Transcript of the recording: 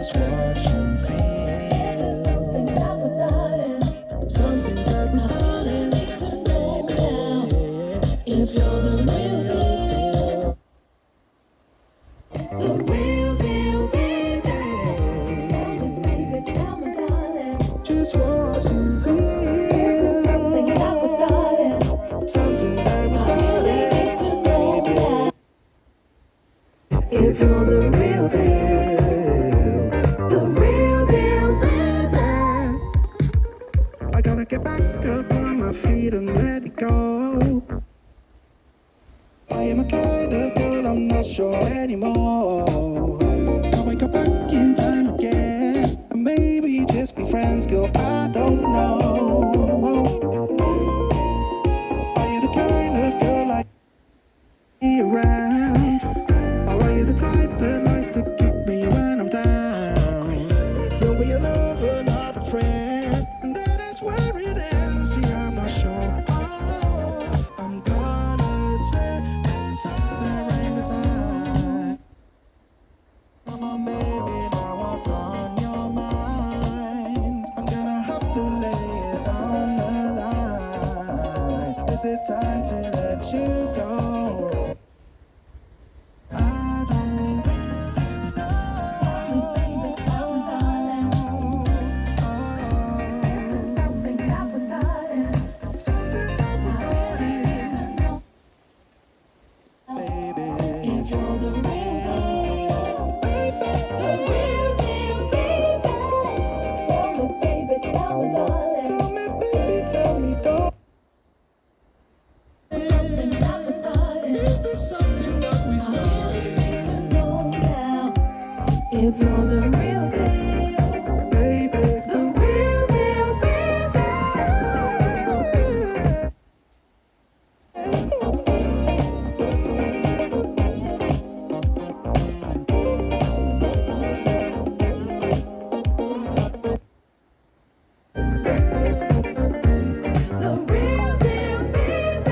just watch and feel. Something that was starting. Something that was starting. Need to know now if you're the real deal. The real deal, baby. Tell me, baby, tell me, darling. Just watch and feel. Is there something that was starting? Something that was starting. I really need to know now if you're the real deal. The real deal, baby. I gotta get back up on my feet and let it go. I am a kind of girl, I'm not sure anymore. Can we go back in time again? And maybe just be friends, girl, I don't know. Are you the kind of girl I be around? Or are you the type that likes to keep me when I'm down? You'll be a lover, not a friend, and that is where it ends. See, I'm not sure. Oh, I'm gonna take the time, there ain't the time. Come on, baby, now what's on your mind? I'm gonna have to lay it on the line. Is it time to let you go? I don't really know. Baby, tell me, darling. Is there something that was starting? Something that was starting. I really need to know, baby, if you're the real deal. The real deal, baby. Tell me, baby, tell me, darling. Tell me, baby, tell me, darling. Something that was starting. Is there something that we started? I really need to know now if you're the real deal, baby. The real deal, baby. The real deal, baby.